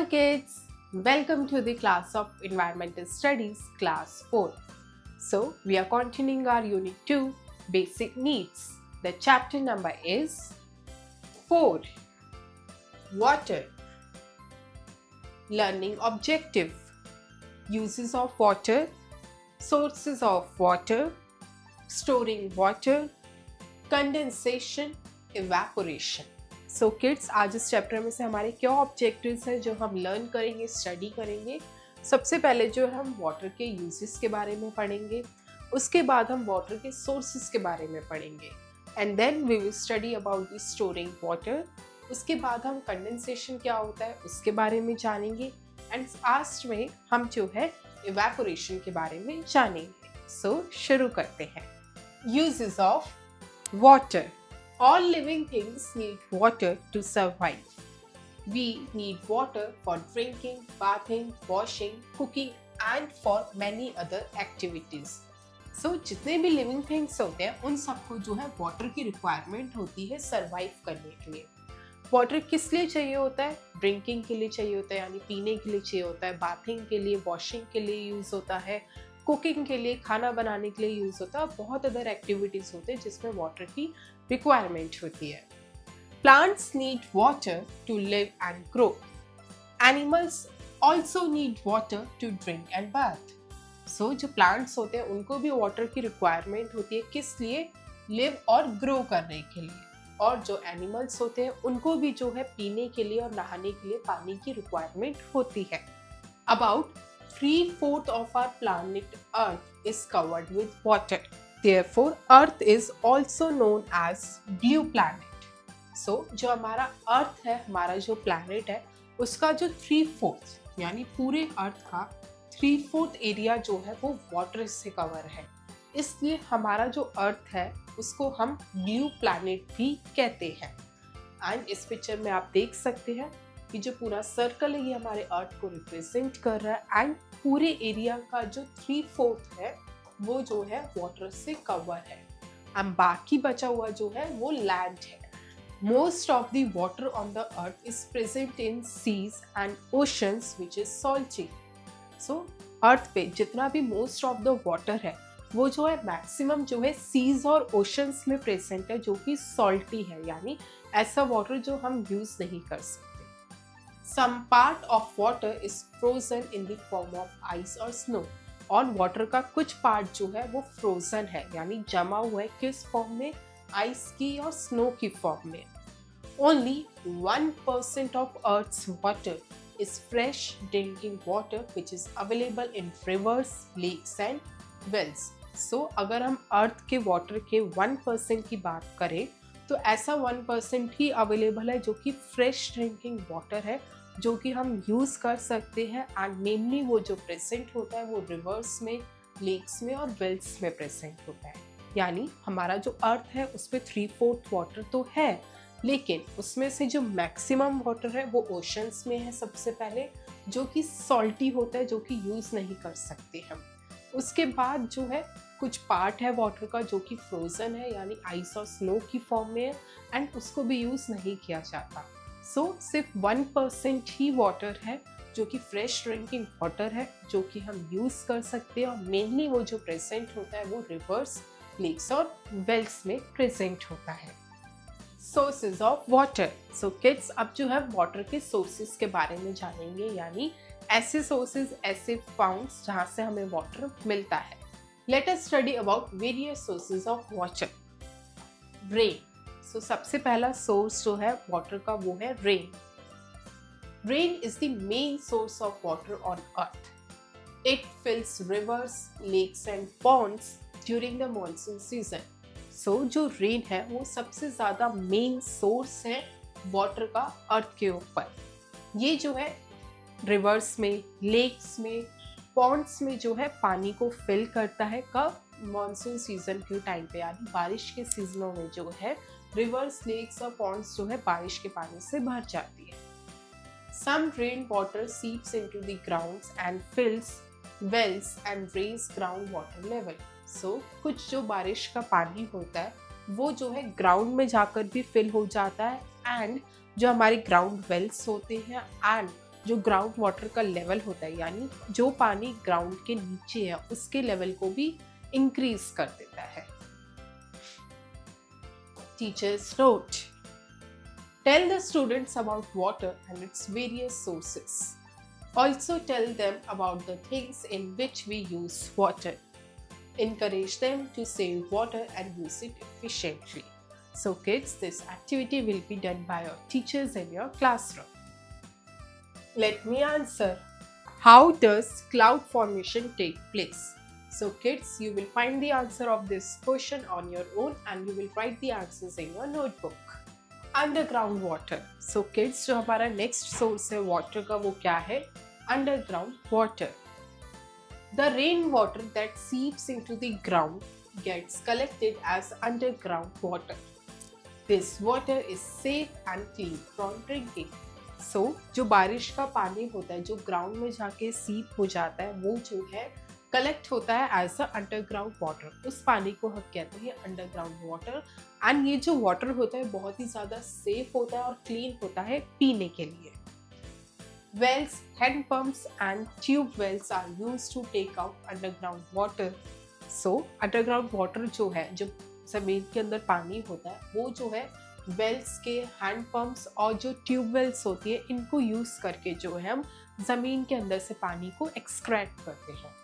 kids, welcome to the class of Environmental Studies, class 4. So, we are continuing our unit 2, Basic Needs. The chapter number is 4, Water. Learning objective, uses of water, sources of water, storing water, condensation, evaporation. So kids, आज इस chapter में से हमारे क्या objectives हैं जो हम learn करेंगे, स्टडी करेंगे। सबसे पहले जो हम वाटर के यूजेस के बारे में पढ़ेंगे, उसके बाद हम वाटर के सोर्सेज के बारे में पढ़ेंगे and then we will study about the storing water. उसके बाद हम कंडेंसेशन क्या होता है उसके बारे में जानेंगे एंड लास्ट में हम जो है इवेपोरेशन के बारे में जानेंगे। सो शुरू करते हैं। Uses of water. All living things need water to survive. We need water for drinking, bathing, washing, cooking and for many other activities. So जितने भी living things होते हैं उन सबको जो है water की requirement होती है survive करने के लिए। Water किस लिए चाहिए होता है? Drinking के लिए चाहिए होता है, यानी पीने के लिए चाहिए होता है, bathing के लिए, washing के लिए यूज़ होता है, कुकिंग के लिए, खाना बनाने के लिए यूज़ होता है, बहुत अदर एक्टिविटीज़ होते हैं जिसमें वाटर की रिक्वायरमेंट होती है। Plants need water to live and grow. Animals also need water to drink and bath. So जो प्लांट्स होते हैं उनको भी वाटर की रिक्वायरमेंट होती है, किस लिए? लिव और ग्रो करने के लिए। और जो एनिमल्स होते हैं उनको भी जो है पीने के लिए और नहाने के लिए पानी की रिक्वायरमेंट होती है। About 3/4 of our planet Earth is covered with water. Therefore, Earth is also known as blue planet. So, जो हमारा Earth है, हमारा जो planet है, उसका जो 3/4 यानी पूरे Earth का 3/4 एरिया जो है वो वाटर से कवर है। इसलिए हमारा जो Earth है उसको हम ब्लू planet भी कहते हैं। एंड इस पिक्चर में आप देख सकते हैं कि जो पूरा सर्कल है ये हमारे अर्थ को रिप्रेजेंट कर रहा है एंड पूरे एरिया का जो 3/4 है वो जो है वाटर से कवर है एंड बाकी बचा हुआ जो है वो लैंड है। Most of the water on the earth is present in seas and oceans which is salty. So earth पे जितना भी मोस्ट ऑफ द वाटर है वो जो है मैक्सिमम जो है सीज और ओशंस में प्रेजेंट है, जो कि सॉल्टी है, यानी ऐसा वाटर जो हम यूज नहीं कर सकते। Some part of water is frozen in the form of ice or snow. और वाटर का कुछ पार्ट जो है वो फ्रोजन है, यानी जमा हुआ है किस फॉर्म में? आइस की और स्नो की फॉर्म में। Only 1% of Earth's water is fresh drinking water which is available in rivers, lakes and wells. So अगर हम अर्थ के वाटर के 1% की बात करें तो ऐसा 1% ही अवेलेबल है जो कि फ्रेश ड्रिंकिंग वाटर है, जो कि हम यूज़ कर सकते हैं एंड मेनली वो जो प्रेजेंट होता है वो रिवर्स में, लेक्स में और वेल्स में प्रेजेंट होता है। यानी हमारा जो अर्थ है उस पर 3/4 वाटर तो है, लेकिन उसमें से जो मैक्सिमम वाटर है वो ओशंस में है सबसे पहले, जो कि सॉल्टी होता है, जो कि यूज़ नहीं कर सकते हम। उसके बाद जो है कुछ पार्ट है वाटर का जो कि फ्रोजन है, यानी आइस और स्नो की फॉर्म में है एंड उसको भी यूज़ नहीं किया जाता। सो सिर्फ 1% ही वाटर है जो कि फ्रेश ड्रिंकिंग वाटर है, जो कि हम यूज़ कर सकते हैं और मेनली वो जो प्रेजेंट होता है वो रिवर्स, लेक्स और वेल्स में प्रेजेंट होता है। Sources of water. So kids, अब जो है वाटर के सोर्सेज के बारे में जानेंगे, यानी ऐसे सोर्सेज, ऐसे फाउंड्स जहाँ से हमें वाटर मिलता है। Let us study about various sources of water. Rain. So सबसे पहला सोर्स जो है वाटर का वो है rain. Rain is the main source of water on earth. It fills rivers, lakes and ponds during the monsoon season. So जो rain है वो सबसे ज़्यादा मेन सोर्स है वाटर का अर्थ के ऊपर। ये जो है रिवर्स में, लेक्स में, पॉन्ड्स में जो है पानी को फिल करता है। कब? मॉनसून सीजन के टाइम पे, यानी बारिश के सीजनों में जो है रिवर्स, लेक्स और पॉन्ड्स जो है बारिश के पानी से भर जाती है। Some rain water seeps into the grounds and fills wells and raise ground water level. So कुछ जो बारिश का पानी होता है वो जो है ग्राउंड में जाकर भी फिल हो जाता है एंड जो हमारे ग्राउंड वेल्स होते हैं एंड जो ग्राउंड वाटर का लेवल होता है, यानी जो पानी ग्राउंड के नीचे है उसके लेवल को भी इंक्रीज कर देता है। Teachers note: tell the students about water and its various sources. Also tell them about the things in which we use water. Encourage them to save water and use it efficiently. So kids, this activity will be done by your teachers in your classroom. Let me answer. How does cloud formation take place? So kids, you will find the answer of this question on your own and you will write the answers in your notebook. Underground water. So kids, जो हमारा next source है water का वो क्या है? Underground water. The rainwater that seeps into the ground gets collected as underground water. This water is safe and clean from drinking. So, जो बारिश का पानी होता है जो ग्राउंड में जाके सीप हो जाता है वो जो है कलेक्ट होता है एज अ अंडरग्राउंड वाटर। उस पानी को हम कहते हैं अंडरग्राउंड वाटर। एंड ये जो वाटर होता है बहुत ही ज़्यादा सेफ होता है और क्लीन होता है पीने के लिए। Wells, hand pumps and tube wells are used to take out underground water. So, underground water जो है, जो ज़मीन के अंदर पानी होता है वो जो है वेल्स के, हैंड पंप्स और जो ट्यूब वेल्स होती है इनको यूज़ करके जो है हम ज़मीन के अंदर से पानी को एक्सट्रैक्ट करते हैं।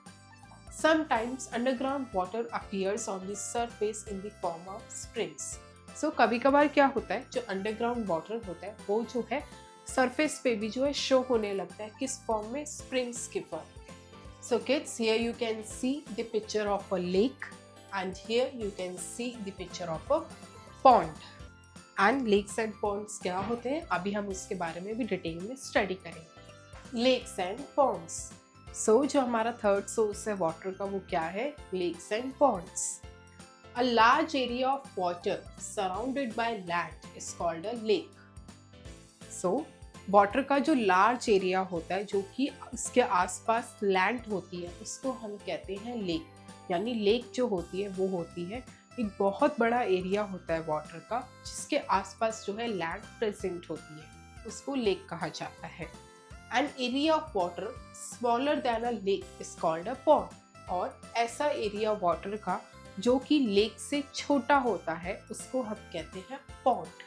Sometimes underground water appears on the surface in the form of springs. So, कभी कभार क्या होता है, जो अंडरग्राउंड वाटर होता है वो जो है सरफेस पे भी जो है शो होने लगता है। किस फॉर्म में? स्प्रिंग्स के फॉर्म में। So kids, here you can see the picture of a lake and here you can see the picture of a pond. And lakes and ponds क्या होते हैं अभी हम उसके बारे में भी डिटेल में स्टडी करेंगे। Lakes and Pond's. सो जो हमारा थर्ड सोर्स है वाटर का वो क्या है? Lakes and ponds. A large area of water surrounded by land is called a lake. So water का जो लार्ज एरिया होता है जो कि इसके आसपास लैंड होती है उसको हम कहते हैं लेक। यानी लेक जो होती है वो होती है एक बहुत बड़ा एरिया होता है वाटर का जिसके आसपास जो है लैंड प्रेजेंट होती है, उसको लेक कहा जाता है। An area of water smaller than a lake is called a pond. और ऐसा एरिया वाटर का जो कि लेक से छोटा होता है उसको हम कहते हैं pond.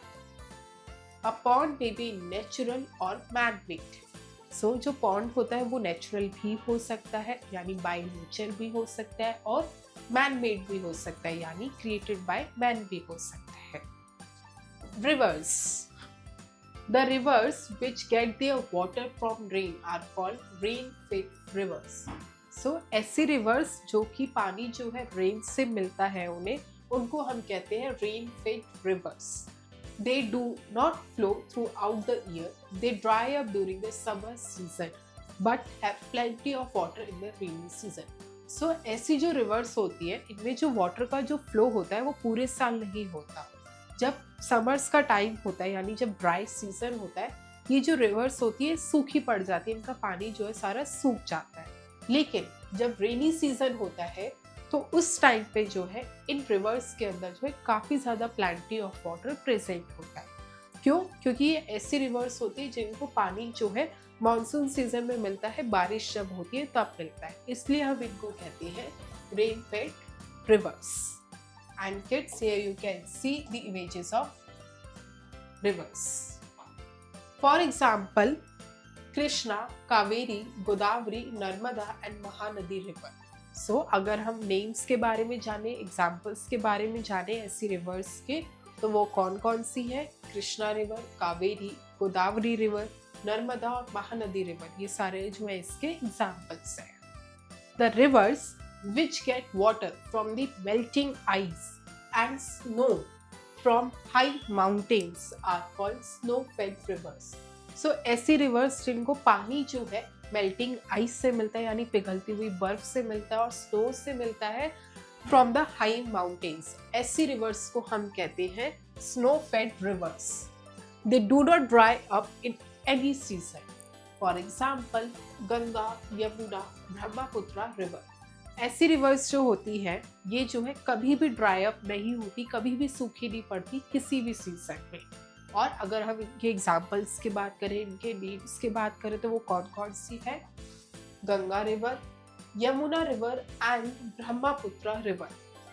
A pond may be natural or man-made. So जो pond होता है वो natural भी हो सकता है यानी by nature भी हो सकता है और man-made भी हो सकता है यानी created by man भी हो सकता है। Rivers. The rivers which get their water from rain are called rain-fed rivers. So ऐसे rivers जो कि पानी जो है rain से मिलता है उनको हम कहते हैं rain-fed rivers. They do not flow throughout the year. They dry up during the summer season, but have plenty of water in the rainy season. So ऐसी जो rivers होती है इनमें जो water का जो flow होता है वो पूरे साल नहीं होता। जब summers का time होता है यानी जब dry season होता है ये जो rivers होती है सूखी पड़ जाती है, इनका पानी जो है सारा सूख जाता है। लेकिन जब rainy season होता है तो उस टाइम पे जो है इन रिवर्स के अंदर जो है काफ़ी ज़्यादा प्लेंटी ऑफ वाटर प्रेजेंट होता है। क्यों? क्योंकि ये ऐसी रिवर्स होती है जिनको पानी जो है मानसून सीजन में मिलता है, बारिश जब होती है तब मिलता है, इसलिए हम इनको कहते हैं rain fed rivers. And kids, here you can see the images of rivers. For example Krishna, Kaveri, Godavari, Narmada and Mahanadi river. So अगर हम नेम्स के बारे में जाने, एग्जाम्पल्स के बारे में जाने ऐसी रिवर्स के, तो वो कौन कौन सी है? कृष्णा रिवर, कावेरी, गोदावरी रिवर, नर्मदा और महानदी रिवर, ये सारे जो है इसके एग्जाम्पल्स हैं। The rivers which get water from the melting ice and snow from high mountains are called snow fed rivers. So ऐसी रिवर्स जिनको पानी जो है मेल्टिंग आइस से मिलता है यानी पिघलती हुई बर्फ से मिलता है और स्नो से मिलता है फ्रॉम द हाई माउंटेन्स, ऐसी रिवर्स को हम कहते हैं snow fed rivers. They do not dry up in any season. For example Ganga, Yamuna, Brahmaputra river. ऐसी रिवर्स जो होती है ये जो है कभी भी ड्राई अप नहीं होती, कभी भी सूखी नहीं पड़ती किसी भी सीजन में। और अगर हम इनके एग्जाम्पल्स की बात करें, इनके नेम्स की बात करें तो वो कौन कौन सी है? Ganga river, Yamuna river and Brahmaputra river.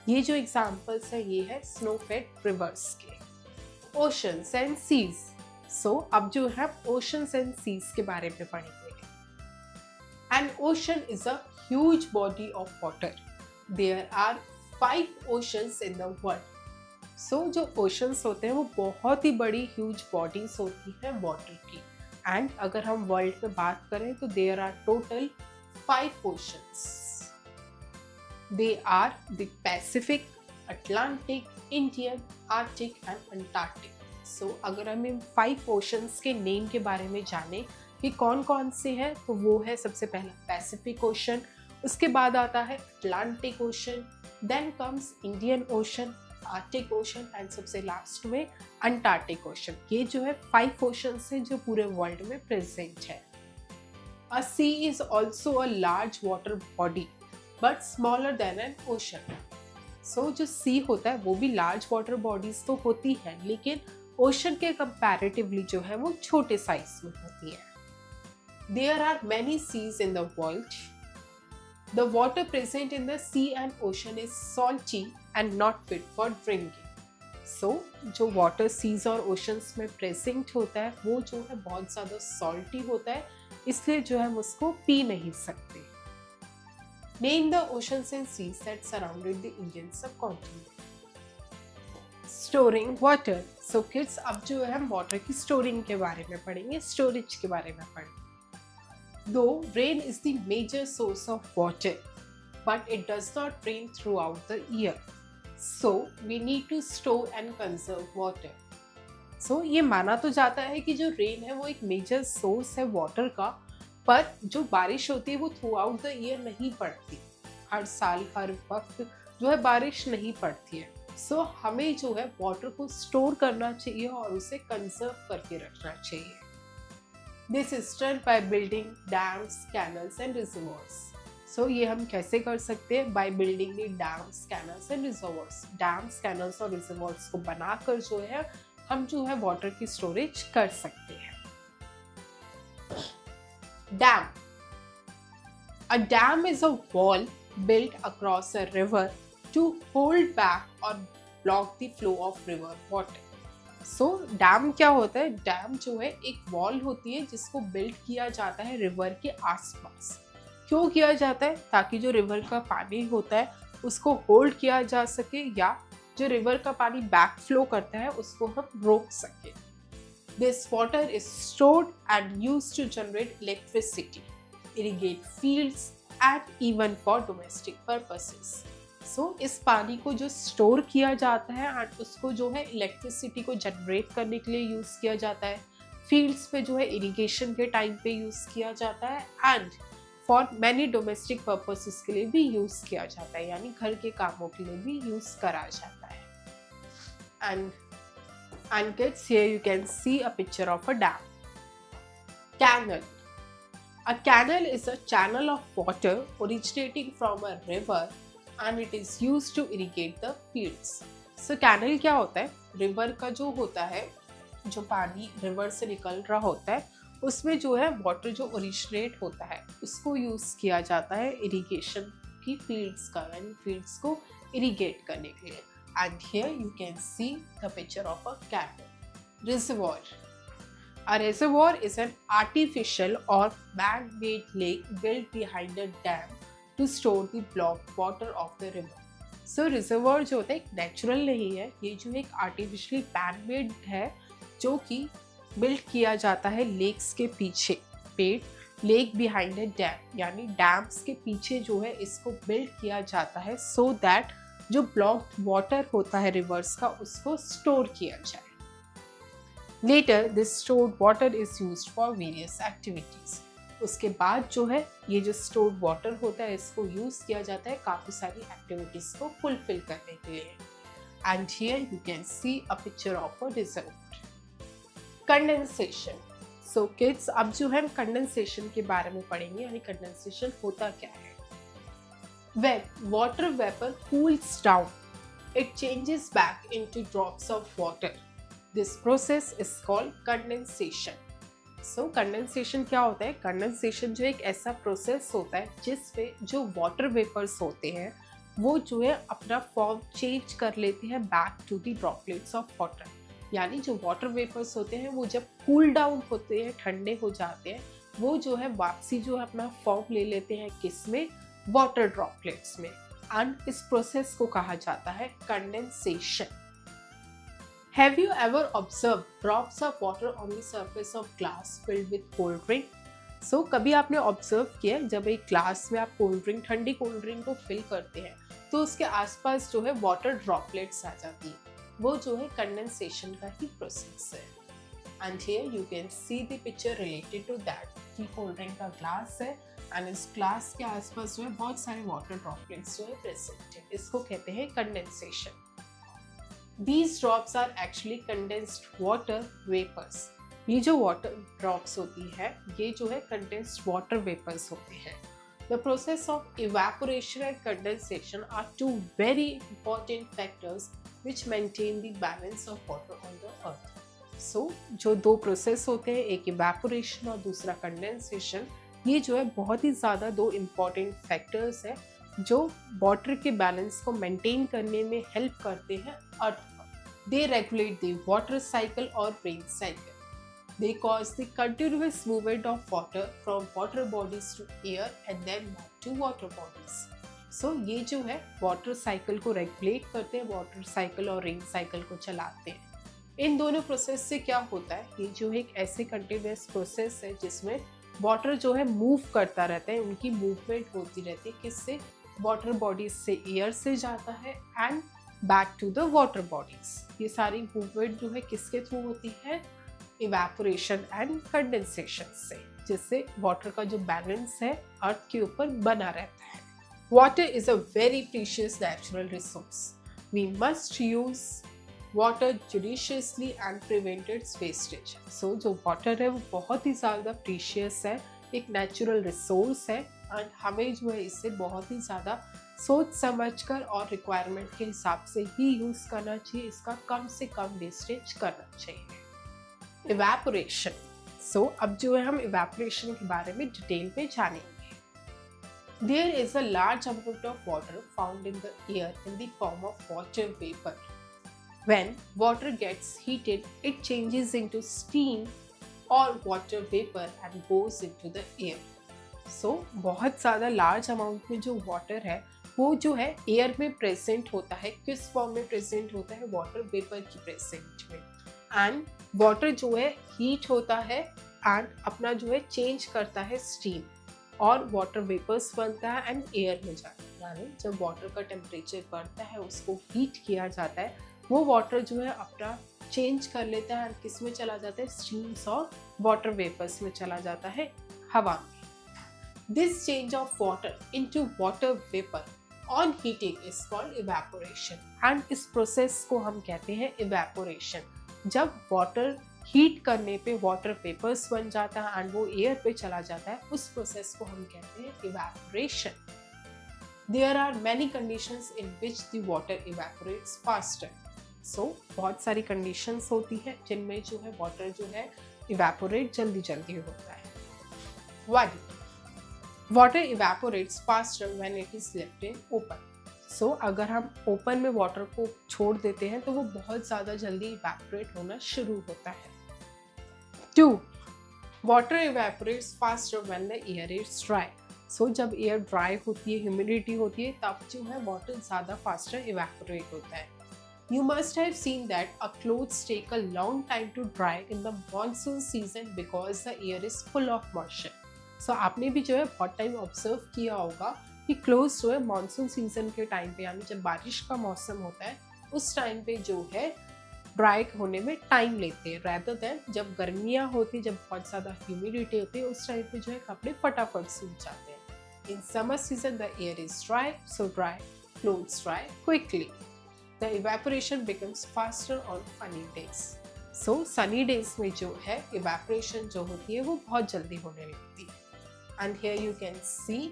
ये जो एग्जाम्पल्स है ये है स्नो फेड रिवर्स के। Oceans and seas. सो अब जो है ओशंस एंड सीज के बारे में पढ़ेंगे। An ocean is a huge body of water. There are 5 oceans in the world. So जो ओशंस होते हैं वो बहुत ही बड़ी ह्यूज बॉडीज होती है वाटर की। एंड अगर हम वर्ल्ड में बात करें तो there are total 5 oceans. They are the Pacific, Atlantic, Indian, Arctic and Antarctic. So अगर हम इन 5 ओशंस के नेम के बारे में जाने कि कौन कौन से हैं, तो वो है सबसे पहला पैसिफिक ओशन, उसके बाद आता है Atlantic ocean, then comes Indian ocean, Arctic ocean and सबसे लास्ट में अंटार्कटिक ओशन। ये जो है 5 ओशंस हैं जो पूरे वर्ल्ड में प्रेजेंट है। A sea is also a large water body but smaller than an ocean. So जो सी होता है वो भी लार्ज वाटर बॉडीज तो होती है, लेकिन ओशन के कंपैरेटिवली जो है वो छोटे साइज में होती है। There are many seas in the world. The water present in the sea and ocean is salty and not fit for drinking. So, जो water seas और oceans में present होता है वो जो है बहुत ज़्यादा salty होता है, इसलिए जो है हम उसको पी नहीं सकते। Name the oceans and seas that surrounded the Indian subcontinent. Storing water. So kids, अब जो है हम water की storing के बारे में पढ़ेंगे, storage के बारे में पढ़ेंगे। Though rain is the major source of water, but it does not rain throughout the year. So we need to store and conserve water. So ये माना तो जाता है कि जो रेन है वो एक मेजर सोर्स है वाटर का, पर जो बारिश होती है वो थ्रू आउट द ईयर नहीं पड़ती। हर साल हर वक्त जो है बारिश नहीं पड़ती है। सो हमें जो है वाटर को स्टोर करना चाहिए और उसे कंजर्व करके रखना चाहिए। This is done by building dams, canals and reservoirs. So ये हम कैसे कर सकते हैं? By building the dams, canals and reservoirs. Dams, canals और reservoirs को बनाकर जो है हम जो है वाटर की स्टोरेज कर सकते हैं। Dam. A dam is a wall built across a river to hold back or block the flow of river water. So damn क्या होता है? डैम जो है एक वॉल होती है जिसको बिल्ड किया जाता है रिवर के आसपास। क्यों किया जाता है? ताकि जो रिवर का पानी होता है उसको होल्ड किया जा सके, या जो रिवर का पानी बैक फ्लो करता है उसको हम रोक सके। This water is stored and used to generate electricity, irrigate fields and even for domestic purposes. So इस पानी को जो स्टोर किया जाता है एंड उसको जो है इलेक्ट्रिसिटी को जनरेट करने के लिए यूज़ किया जाता है, फील्ड्स पे जो है इरिगेशन के टाइम पे यूज़ किया जाता है, and for many domestic purposes के लिए भी यूज़ किया जाता है, यानी घर के कामों के लिए भी यूज़ करा जाता है। And kids, here you can see a picture of a dam. Canal. A canal is a channel of water originating from a river and it is used to irrigate the fields. So canal क्या होता है? River का जो होता है, जो पानी river से निकल रहा होता है उसमें जो है वाटर जो ओरिजिनेट होता है उसको यूज़ किया जाता है इरिगेशन की फील्ड्स का, यानी फील्ड्स को इरिगेट करने के लिए। And here you can see the picture of a canal. Reservoir. A reservoir is an artificial or man-made lake built behind a dam to store the blocked water of the river. So reservoir जो होता है एक natural नहीं है, ये जो एक artificially man-made है जो कि बिल्ड किया जाता है लेक्स के पीछे। पेड़ लेक बिहाइंड ए डैम, यानी डैम्स के पीछे जो है इसको बिल्ड किया जाता है सो दैट जो ब्लॉक्ड वाटर होता है रिवर्स का उसको स्टोर किया जाए। Later, this stored water is used for various activities. उसके बाद जो है ये जो stored water होता है इसको यूज किया जाता है काफ़ी सारी एक्टिविटीज को फुलफिल करने के लिए। And here you can see a picture of a reservoir. Condensation. So kids, अब जो है हम कंडेंसेशन के बारे में पढ़ेंगे, यानी कंडेंसेशन होता क्या है। When water vapor cools down, it changes back into drops of water. This process is called condensation. So condensation क्या होता है? कंडेंसेशन जो एक ऐसा प्रोसेस होता है जिसमें जो वाटर वेपर्स होते हैं वो जो है अपना फॉर्म चेंज कर लेते हैं back to the droplets of water. यानी जो वाटर वेपर्स होते हैं वो जब कूल डाउन होते हैं, ठंडे हो जाते हैं, वो जो है वापसी जो है अपना फॉर्म ले लेते हैं किसमें? वाटर ड्रॉपलेट्स में। एंड इस प्रोसेस को कहा जाता है condensation. Have you ever observed drops of water on the surface of glass filled with cold drink? So कभी आपने ऑब्जर्व किया जब एक ग्लास में आप कोल्ड ड्रिंक, ठंडी कोल्ड ड्रिंक को फिल करते हैं तो उसके आसपास जो है वाटर ड्रॉपलेट्स आ जाती है, वो जो है कंडेंसेशन का ही प्रोसेस है। And here you can see the picture related to that कि कोल्ड ड्रिंक का ग्लास है एंड इस ग्लास के आसपास जो है बहुत सारे वाटर ड्रॉपलेट्स जो है प्रेजेंट है। इसको कहते हैं condensation. These drops are actually condensed water vapors. ये जो वाटर ड्रॉप्स होती है ये जो है कंडेंस्ड वाटर वेपर्स होते हैं। The process of evaporation and condensation are two very important factors which maintain the balance of water on the earth. So जो दो प्रोसेस होते हैं, एक evaporation और दूसरा condensation, ये जो है बहुत ही ज़्यादा दो important factors है जो वाटर के बैलेंस को मेंटेन करने में हेल्प करते हैं अर्थ पर। They regulate the water cycle और rain cycle. They cause the continuous movement of water from water bodies to air and then back to water bodies. So ये जो है वाटर साइकिल को रेगुलेट करते हैं, वाटर साइकिल और rain cycle को चलाते हैं। इन दोनों प्रोसेस से क्या होता है, ये जो है एक ऐसे कंटिन्यूअस प्रोसेस है जिसमें वाटर जो है मूव करता रहता है, उनकी मूवमेंट होती रहती है। किससे? वाटर बॉडीज से एयर से जाता है and back to the water bodies. ये सारी मूवमेंट जो है किसके थ्रू होती है? इवेपोरेशन एंड कंडेंसेशन से, जिससे वाटर का जो बैलेंस है अर्थ के ऊपर बना रहता है। Water is a very precious natural resource. We must use water judiciously and prevent its wastage. So जो वाटर है वो बहुत ही ज़्यादा प्रीशियस है, एक नेचुरल रिसोर्स है एंड हमें जो है इसे बहुत ही ज़्यादा सोच समझकर और रिक्वायरमेंट के हिसाब से ही यूज़ करना चाहिए, इसका कम से कम वेस्टेज करना चाहिए। इवेपोरेशन। सो अब जो है हम इवेपोरेशन के बारे में डिटेल में जानेंगे। There is a large amount of water found in the air in the form of water vapor. When water gets heated, it changes into steam or water vapor and goes into the air. So बहुत ज़्यादा large amount में जो water है वो जो है air में present होता है। किस फॉर्म में प्रेजेंट होता है? वाटर वेपर की प्रेजेंट में। एंड वाटर जो है हीट होता है एंड अपना जो है चेंज करता है स्टीम और वाटर वेपर्स बनता है एंड एयर में जाता है। यानी जब वाटर का टेम्परेचर बढ़ता है, उसको हीट किया जाता है, वो वाटर जो है अपना चेंज कर लेता है और किस में चला जाता है? स्टीम्स और वाटर वेपर्स में चला जाता है, हवा में। This change of water into water vapour on heating is called evaporation and इस प्रोसेस को हम कहते हैं इवेपोरेशन। जब वाटर हीट करने पे वाटर वेपर्स बन जाता है एंड वो एयर पे चला जाता है, उस प्रोसेस को हम कहते हैं evaporation. There are many conditions in which the water evaporates faster. So बहुत सारी कंडीशंस होती है जिनमें जो है वाटर जो है इवेपोरेट जल्दी जल्दी होता है। 1. Water evaporates faster when it is left in open. So अगर हम ओपन में वाटर को छोड़ देते हैं तो वो बहुत ज़्यादा जल्दी इवेपोरेट होना शुरू होता है। 2. Water evaporates faster when the air is dry. सो जब एयर ड्राई होती है, ह्यूमिडिटी होती है, तब जो है वाटर ज़्यादा फास्टर इवेपोरेट होता है। You must have seen that a clothes take a long time to dry in the monsoon season because the air is full of moisture. So आपने भी जो है बहुत टाइम ऑब्जर्व किया होगा कि क्लोथ्स जो है मॉनसून सीजन के टाइम पे, यानी जब बारिश का मौसम होता है उस टाइम पे जो है ड्राई होने में टाइम लेते हैं, रैदर देन जब गर्मियाँ होती, जब बहुत ज़्यादा ह्यूमिडिटी होती है उस टाइम पे जो है कपड़े फटाफट सूख जाते हैं। In summer season, the air is dry, so dry clothes dry quickly. The evaporation becomes faster on sunny days. So sunny days में जो है evaporation जो होती है वो बहुत जल्दी होने लगती है। And here you can see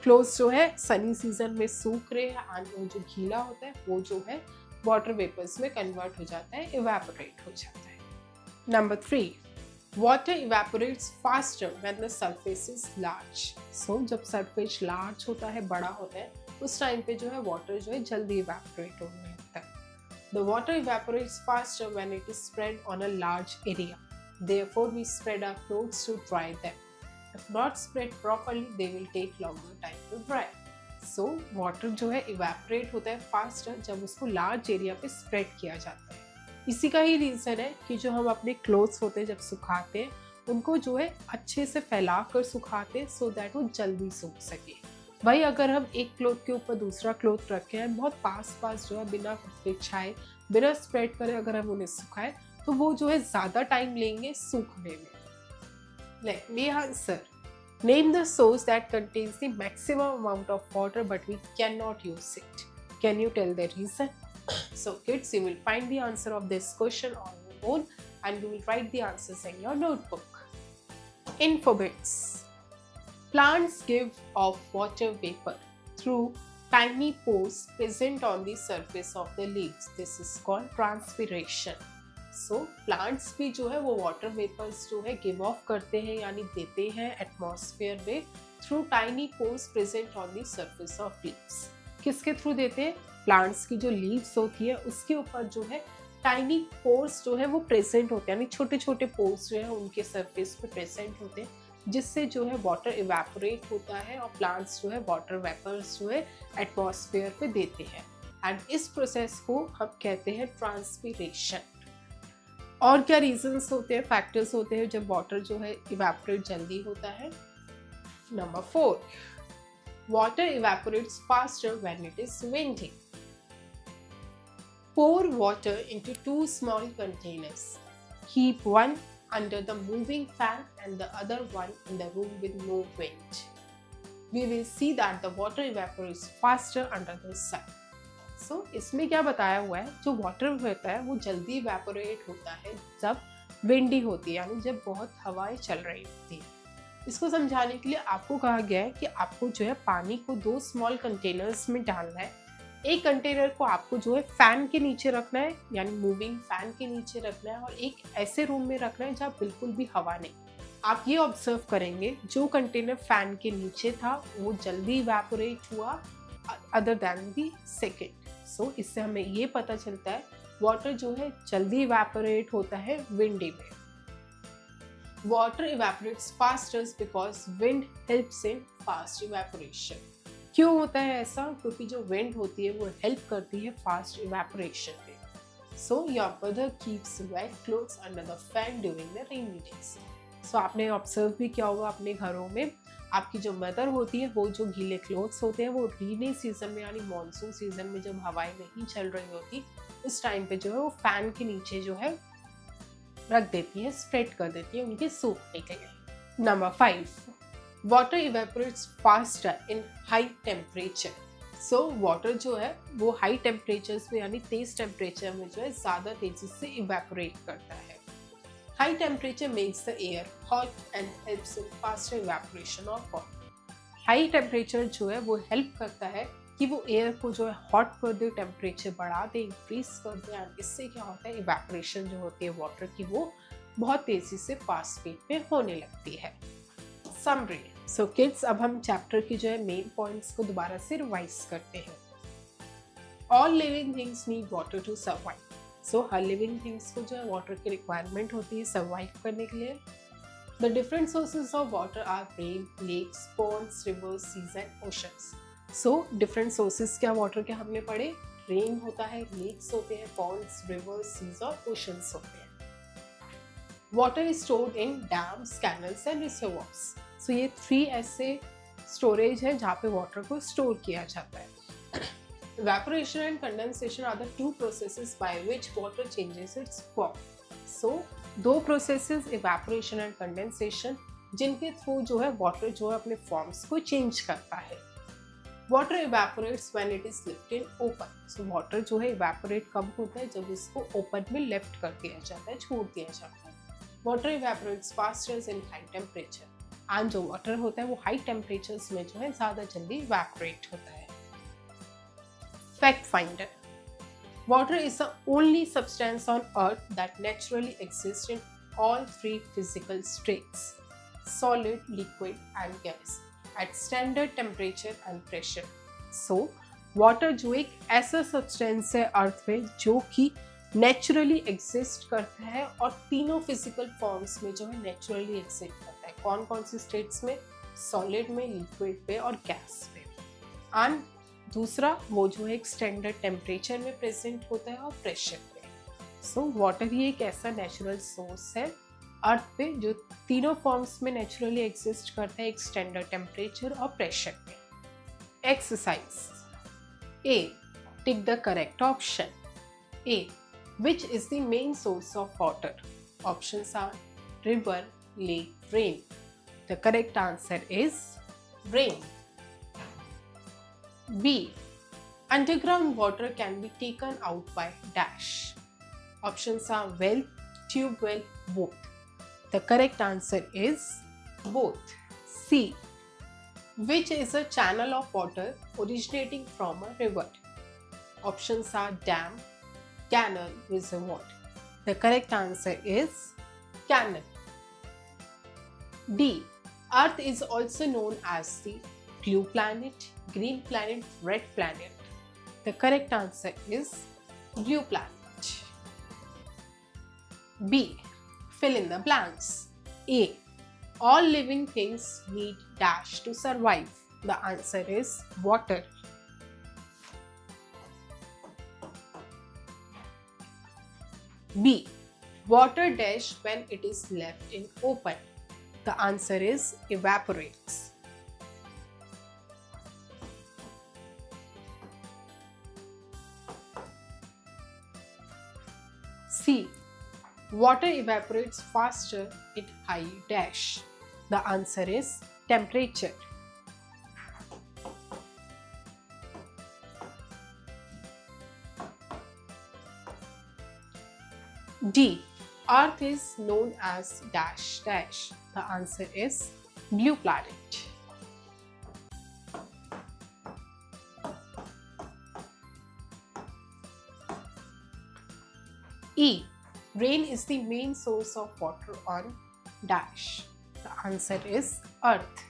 clothes जो है sunny season में सूख रहे हैं and वो जो गीला होता है वो जो है वाटर वेपर्स में कन्वर्ट हो जाता है, इवेपोरेट हो जाता है। Number 3, water evaporates faster when the surface is large. So जब सरफेस लार्ज होता है, बड़ा होता है, उस टाइम पे जो है वाटर जो है जल्दी इवेपोरेट होने लगता है। The water evaporates faster when it is spread on a large area. Therefore, we spread our clothes to dry them. If not spread properly, they will take longer time to dry. So, water जो है evaporate होता है faster जब उसको large area पे spread किया जाता है। इसी का ही रीज़न है कि जो हम अपने क्लोथ्स होते हैं जब सुखाते हैं, उनको जो है अच्छे से फैला कर सुखाते हैं so that वो जल्दी सूख सके। भाई अगर हम एक क्लोथ के ऊपर दूसरा क्लोथ रखे हैं, बहुत पास जो है बिना बिछाए, बिना स्प्रेड करे अगर हम उन्हें सुखाएं, तो वो जो है ज़्यादा टाइम लेंगे सूखने में। Let me answer. Name the source that contains the maximum amount of water but we can not use it. Can you tell the reason? So kids, you will find the answer of this question on your own and you will write the answers in your notebook. Info bits. Plants give off water vapor through tiny pores present on the surface of the leaves. This is called transpiration. So plants भी जो है वो water vapors जो है give off करते हैं यानी देते हैं atmosphere में through tiny pores present on the surface of leaves. किसके थ्रू देते हैं? प्लांट्स की जो लीव्स होती है उसके ऊपर जो है टाइनी पोर्स जो है वो प्रेजेंट होते हैं, यानी छोटे छोटे पोर्स जो है उनके सरफेस पे प्रेजेंट होते हैं, जिससे जो है वाटर इवेपोरेट होता है और प्लांट्स जो है वाटर वेपर्स जो है एटमॉस्फेयर पे देते हैं। एंड इस प्रोसेस को हम कहते हैं ट्रांसपीरेशन। और क्या रीजंस होते हैं, फैक्टर्स होते हैं जब वाटर जो है इवेपोरेट जल्दी होता है? Number 4, water evaporates faster when it is windy. Pour water into 2 small containers. Keep one under the moving fan and the other one in the room with no wind. We will see that the water evaporates faster under the sun. So, इसमें क्या बताया हुआ है, जो water होता है वो जल्दी evaporate होता है जब windy होती है, यानी जब बहुत हवाएं चल रही होती है। इसको समझाने के लिए आपको कहा गया है कि आपको जो है पानी को 2 स्मॉल कंटेनर्स में डालना है। एक कंटेनर को आपको जो है फैन के नीचे रखना है, यानी मूविंग फैन के नीचे रखना है, और एक ऐसे रूम में रखना है जहाँ बिल्कुल भी हवा नहीं। आप ये ऑब्जर्व करेंगे जो कंटेनर फैन के नीचे था वो जल्दी इवेपोरेट हुआ अदर दैन दी सेकेंड। सो इससे हमें ये पता चलता है वाटर जो है जल्दी इवेपोरेट होता है विंडी में। Water evaporates faster because wind helps in fast evaporation. क्यों होता है ऐसा? क्योंकि जो wind होती है वो हेल्प करती है फास्ट evaporation में। So your mother keeps wet clothes under the fan during the rainy days. So आपने ऑब्जर्व भी किया होगा अपने घरों में, आपकी जो मदर होती है वो जो गीले क्लोथ्स होते हैं वो रेनी सीजन में यानी मानसून सीजन में जब हवाएं नहीं चल रही होती, उस टाइम पे जो है वो फैन के नीचे जो है रख देती है, स्प्रेड कर देती है उनके सूखने के लिए। Number 5, water evaporates faster in high temperature. So water जो है वो हाई टेम्परेचर्स में यानी तेज टेम्परेचर में जो है ज़्यादा तेजी से इवेपोरेट करता है। High temperature makes the air hot and helps in faster evaporation of water. High temperature जो है वो हेल्प करता है कि वो एयर को जो है हॉट कर दे, टेम्परेचर बढ़ा दे, इंक्रीज कर दे, और इससे क्या होता है इवेपोरेशन जो होती है वाटर की वो बहुत तेजी से फास्ट स्पीड पे होने लगती है। समरी। सो किड्स, अब हम चैप्टर की जो है मेन पॉइंट्स को दोबारा से रिवाइज करते हैं। All living things need water to survive. So हर लिविंग थिंग्स को जो है वाटर की रिक्वायरमेंट होती है सर्वाइव करने के लिए। The different sources of water are rain, lakes, ponds, rivers, seas and oceans. So different sources क्या वाटर के हमने पढ़े? रेन होता है, लेक्स होते हैं, पॉन्ड्स, रिवर्स, सीज और ओशंस होते हैं। Water is stored in dams, canals and reservoirs. So ये 3 ऐसे स्टोरेज है जहाँ पे वाटर को स्टोर किया जाता है। Evaporation and condensation are the 2 processes by which water changes its form. So 2 processes evaporation and condensation जिनके थ्रू जो है वाटर जो है अपने फॉर्म्स को चेंज करता है। Water evaporates when it is left in open. So water जो है इवेपोरेट कब होता है? जब इसको ओपन में लेफ्ट कर दिया जाता है, छोड़ दिया जाता है। Water evaporates faster in high temperature. And जो वाटर होता है वो हाई टेम्परेचर्स में जो है ज़्यादा जल्दी इवेपोरेट होता है। Fact finder. Water is the only substance on earth that naturally exists in all three physical states: solid, liquid and gas at standard temperature and pressure. So, water जो एक ऐसा सब्सटेंस है अर्थ में जो कि नेचुरली एग्जिस्ट करता है और तीनों फिजिकल फॉर्म्स में जो है नेचुरली एग्जिस्ट करता है। कौन कौन सी स्टेट्स में? सॉलिड में, लिक्विड पे और गैस पे। एंड दूसरा वो जो है एक स्टैंडर्ड टेम्परेचर में प्रेजेंट होता है और प्रेशर पे। सो वाटर ही एक ऐसा नेचुरल सोर्स है अर्थ पे जो तीनों फॉर्म्स में नेचुरली एग्जिस्ट करता है एक स्टैंडर्ड टेम्परेचर और प्रेशर पे। Exercise A. Tick the correct option. A. Which is the main source of water? Options are river, lake, rain. The correct answer is rain. B. Underground water can be taken out by dash. Options are well, tube well, both. The correct answer is both. C. Which is a channel of water originating from a river? Options are dam, canal, reservoir. The correct answer is canal. D. Earth is also known as the blue planet, green planet, red planet. The correct answer is blue planet. B. Fill in the blanks. A. All living things need dash to survive. The answer is water. B. Water dash when it is left in open. The answer is evaporates. C. Water evaporates faster at high dash. The answer is temperature. D. Earth is known as dash dash. The answer is blue planet. E. Rain is the main source of water on dash. The answer is Earth.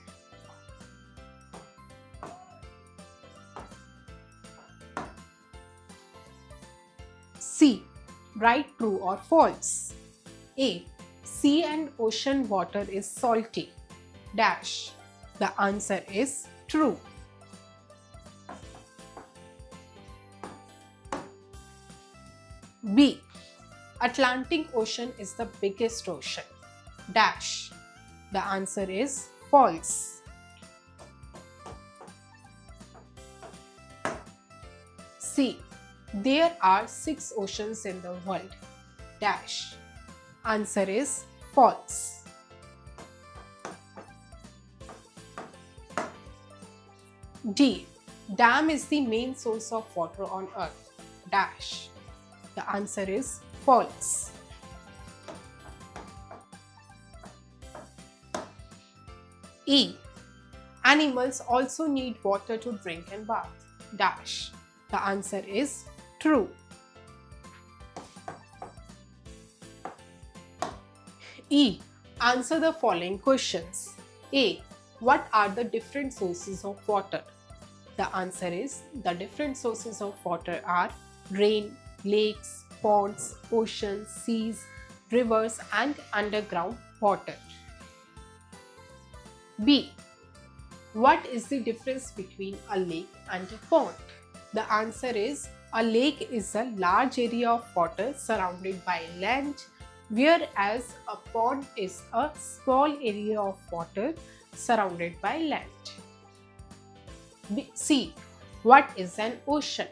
C. Right, true or false? A. Sea and ocean water is salty. Dash. The answer is true. B. Atlantic Ocean is the biggest ocean. Dash. The answer is false. C. There are 6 oceans in the world. Dash. Answer is false. D. Dam is the main source of water on earth. Dash. The answer is false. E. Animals also need water to drink and bath. Dash. The answer is true. E. Answer the following questions. A. What are the different sources of water? The answer is the different sources of water are rain, lakes, ponds, oceans, seas, rivers and underground water. B. What is the difference between a lake and a pond? The answer is a lake is a large area of water surrounded by land, whereas a pond is a small area of water surrounded by land. C. What is an ocean?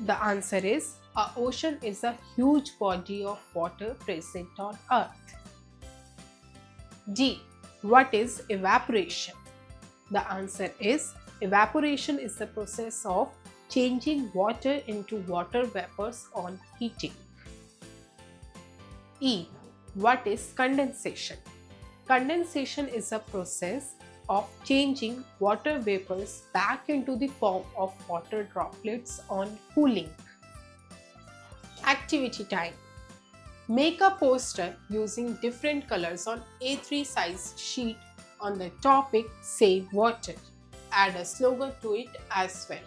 The answer is an ocean is a huge body of water present on earth. D. What is evaporation? The answer is evaporation is the process of changing water into water vapors on heating. E. What is condensation? Condensation is a process of changing water vapors back into the form of water droplets on cooling. Activity time. Make a poster using different colors on A3 size sheet on the topic Save Water. Add a slogan to it as well.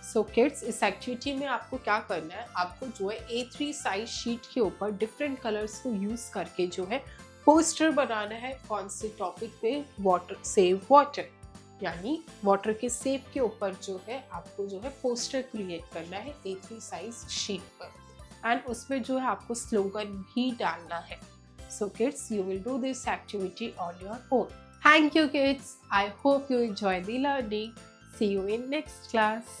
So kids, इस activity में आपको क्या करना है, आपको जो है A3 size sheet के ऊपर डिफरेंट कलर्स को यूज करके जो है पोस्टर बनाना है। कौन से टॉपिक पे? वाटर, सेव वाटर, यानी वाटर के सेव के ऊपर जो है आपको जो है पोस्टर क्रिएट करना है A3 साइज शीट पर, एंड उसमें जो है आपको स्लोगन भी डालना है। So kids, you will do this activity on your own. Thank you kids, I hope you enjoy the learning. See you in next class.